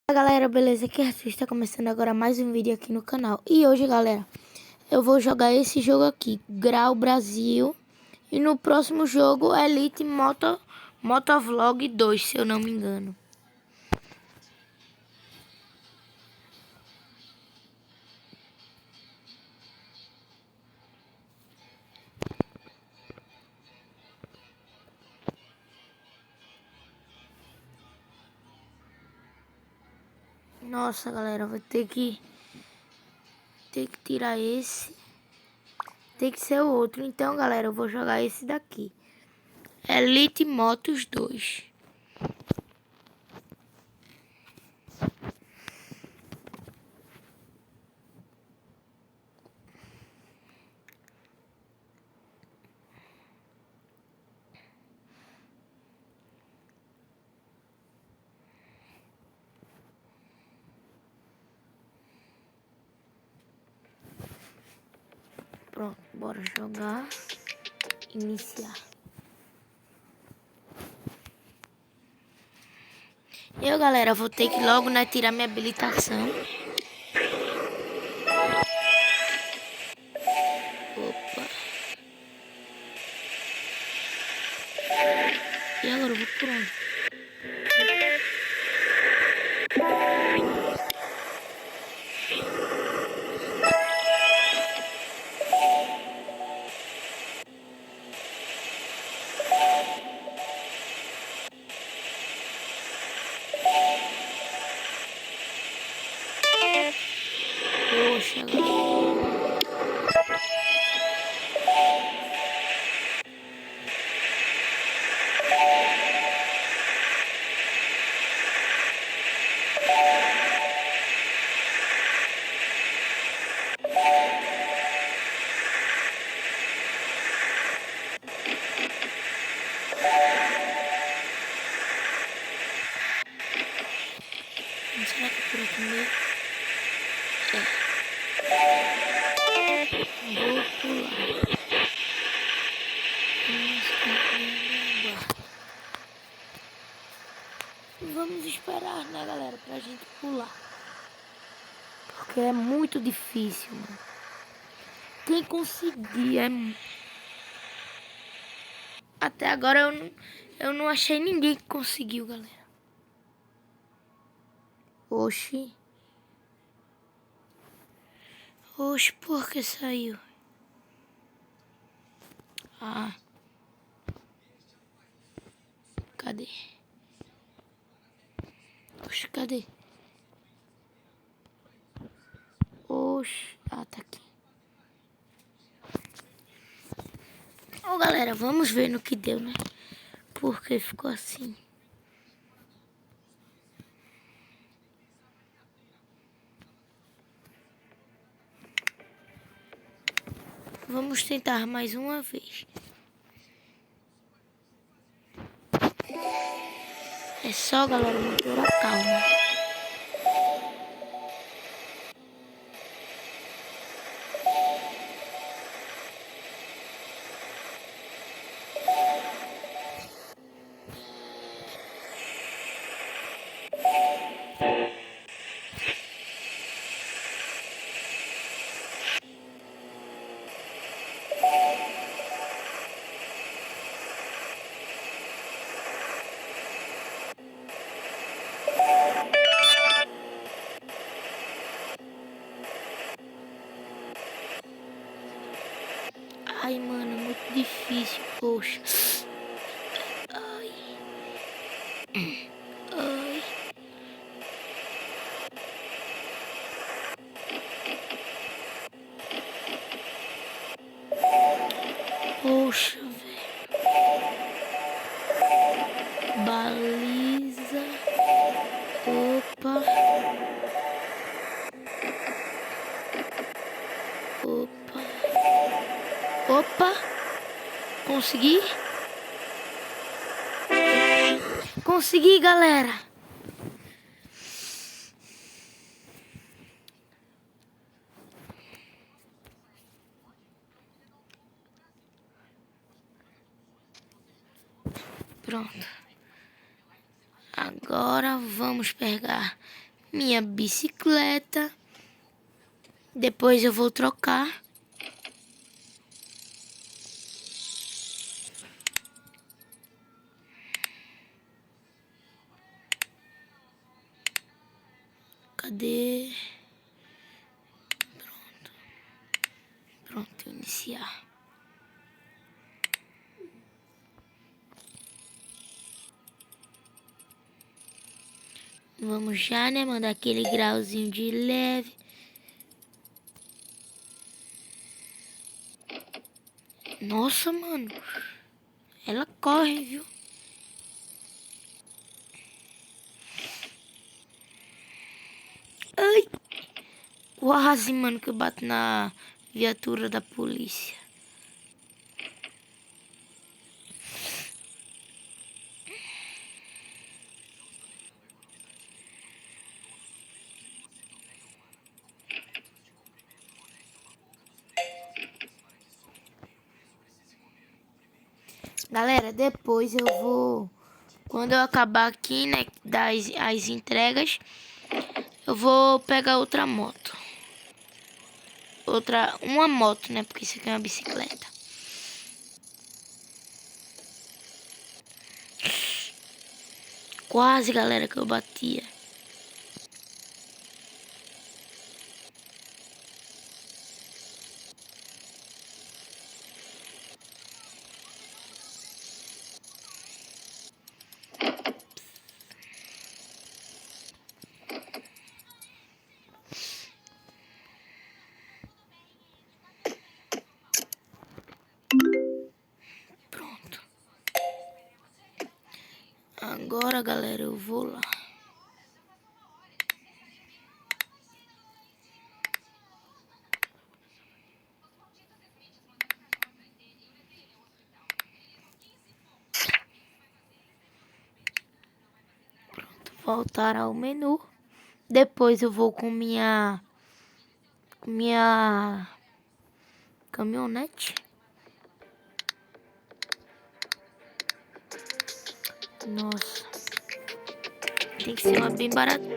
Fala galera, beleza? Aqui é Arthur, está começando agora mais um vídeo aqui no canal. E hoje, galera, eu vou jogar esse jogo aqui, Grau Brasil. E no próximo jogo, Elite Motovlog 2, se eu não me engano. Nossa, galera, vou ter que tirar esse. Tem que ser o outro. Então, galera, eu vou jogar esse daqui. Elite Motos 2. Pronto, bora jogar. Iniciar. Eu, galera, vou ter que logo, né, tirar minha habilitação. Opa. E agora eu vou por onde? Poxa, galera. Será que é por aqui mesmo? Vou pular. Vamos esperar, né, galera, pra gente pular. Porque é muito difícil, mano. Quem conseguir é... Até agora eu não achei ninguém que conseguiu, galera. Oxi. Oxi, por que saiu? Ah. Cadê? Oxi, cadê? Oxi. Ah, tá aqui. Ó, galera, vamos ver no que deu, né? Porque ficou assim. Vamos tentar mais uma vez. É só, galera, manter a calma. Ai, mano, é muito difícil, poxa. Ai. Ai. Poxa, velho. Baliza. Opa. Opa. Opa. Consegui? Consegui, galera. Pronto. Agora vamos pegar minha bicicleta. Depois eu vou trocar. Cadê? Pronto. Pronto, iniciar. Vamos já, né? Mandar aquele grauzinho de leve. Nossa, mano. Ela corre, viu? Ai! Quase, mano, que eu bato na viatura da polícia. Galera, depois eu vou... Quando eu acabar aqui, né, as entregas, eu vou pegar outra moto. Uma moto, né, porque isso aqui é uma bicicleta. Quase, galera, que eu batia. Pronto. Agora, galera, eu vou lá. Pronto, voltar ao menu. Depois eu vou com minha caminhonete. Nossa. Tem que ser uma bem baratinha.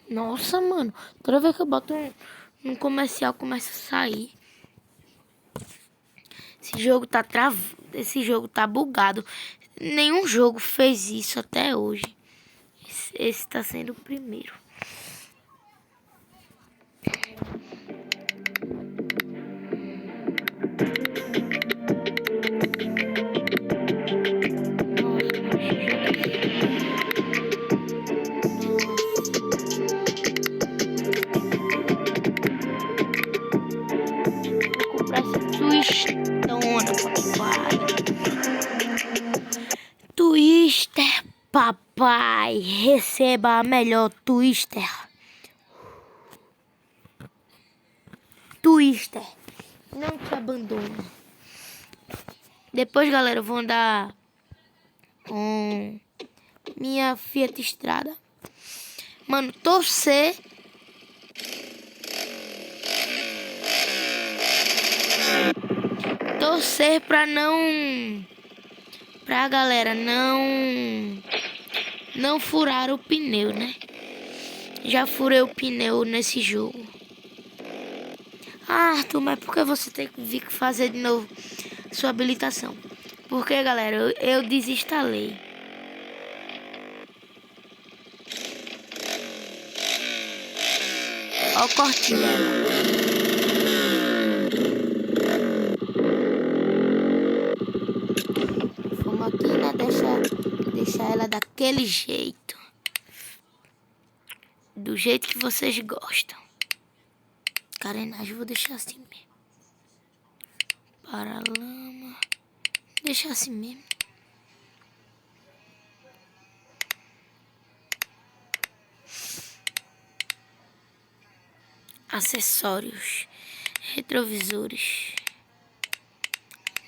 Nossa, mano. Toda vez que eu boto um comercial, começa a sair. Esse jogo tá bugado. Nenhum jogo fez isso até hoje. Esse tá sendo o primeiro. Vou comprar esse Twistona, papai. Twister, papai. Receba a melhor Twister. Twister. Não te abandona. Depois, galera, eu vou andar com minha Fiat Strada. Mano, torcer pra não... Pra galera não furar o pneu, né? Já furei o pneu nesse jogo. Ah, Arthur, mas por que você tem que vir fazer de novo sua habilitação? Porque, galera, eu desinstalei. Ó o corte dela. Vamos aqui, né? Deixar ela daquele jeito. Do jeito que vocês gostam. Carenagem, vou deixar assim mesmo. Paralama. Deixar assim mesmo. Acessórios. Retrovisores.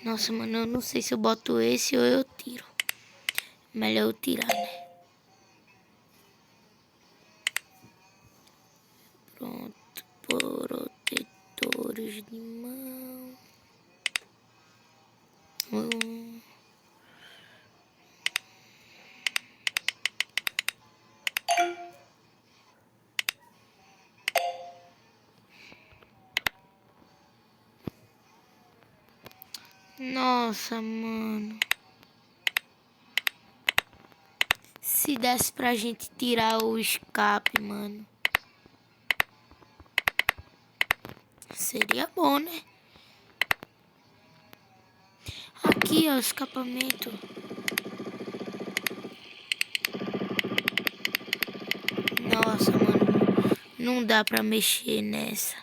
Nossa, mano, eu não sei se eu boto esse ou eu tiro. Melhor eu tirar, né? Pronto, protetores de mão. Nossa, mano. Se desse pra gente tirar o escape, mano. Seria bom, né? Aqui, ó, o escapamento. Nossa, mano. Não dá pra mexer nessa.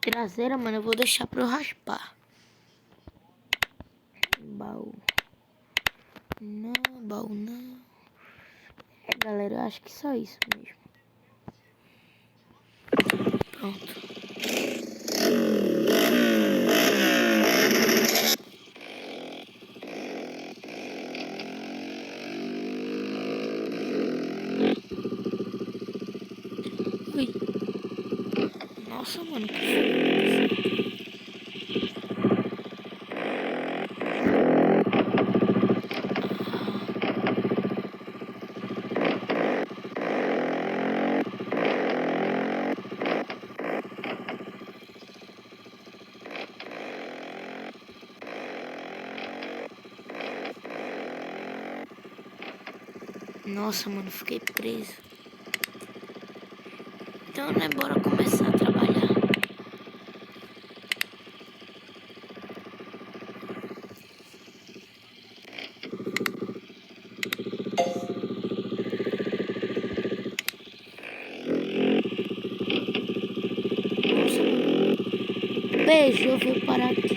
Traseira, mano, eu vou deixar pra eu raspar. Baú. Não, baú não. É, galera, eu acho que só isso mesmo. Pronto. Ui. Nossa, mano, que Nossa, mano, fiquei preso. Então, né, bora começar a trabalhar. Nossa, mano. Beijo, eu vou parar aqui.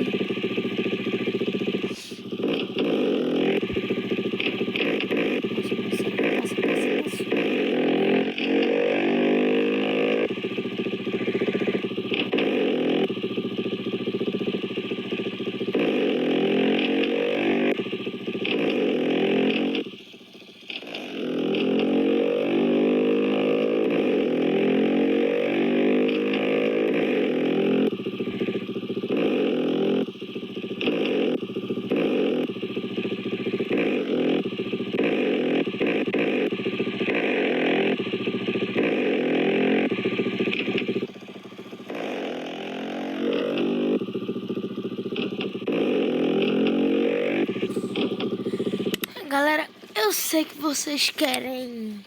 Galera, eu sei que vocês querem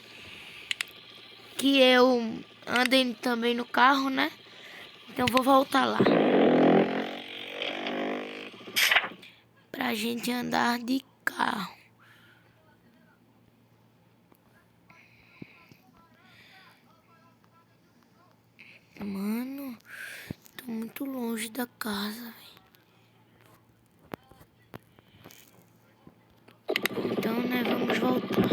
que eu ande também no carro, né? Então vou voltar lá. Pra gente andar de carro. Mano, tô muito longe da casa, velho. Então, né, vamos voltar.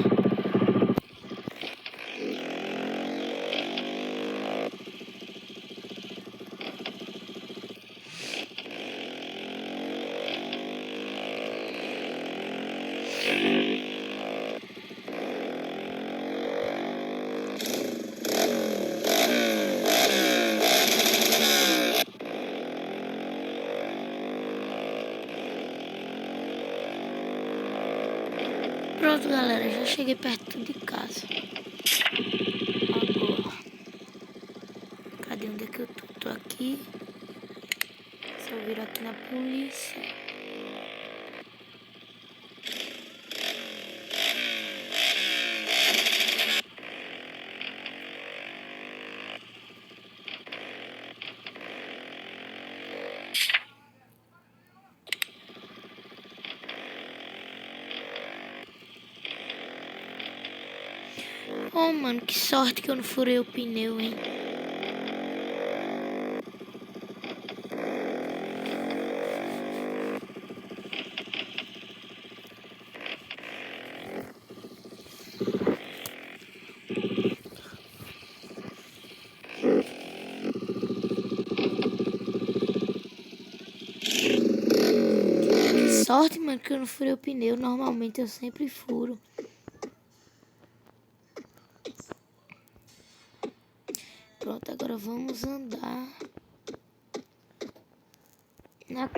Pronto, galera, já cheguei perto de casa. Agora, cadê onde é que eu tô? Tô aqui. Se eu vir aqui na polícia. Oh, mano, que sorte que eu não furei o pneu, hein? sorte, mano, que eu não furei o pneu. Normalmente eu sempre furo. Pronto, agora vamos andar na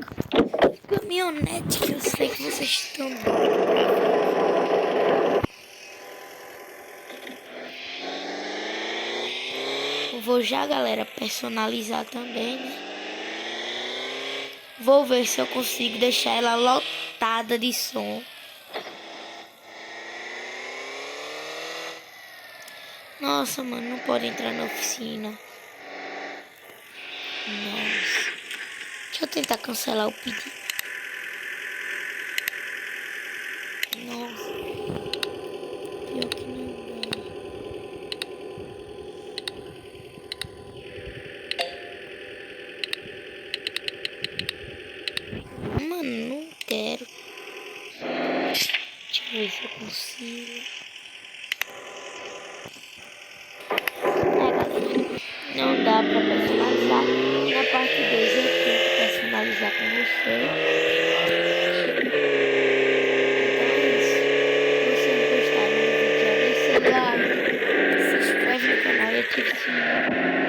caminhonete que eu sei que vocês estão doidos. Eu vou já, galera, personalizar também, né? Vou ver se eu consigo deixar ela lotada de som. Nossa, mano, não pode entrar na oficina. Nossa. Deixa eu tentar cancelar o pedido. Nossa. Pior que não dá. Mano, não quero. Deixa eu ver se eu consigo. Galera, não dá pra personalizar. Na parte 2 eu tento personalizar com vocês. Então é isso. Se vocês gostaram do vídeo, já deixa o like, se inscreve no canal e ativa o sininho.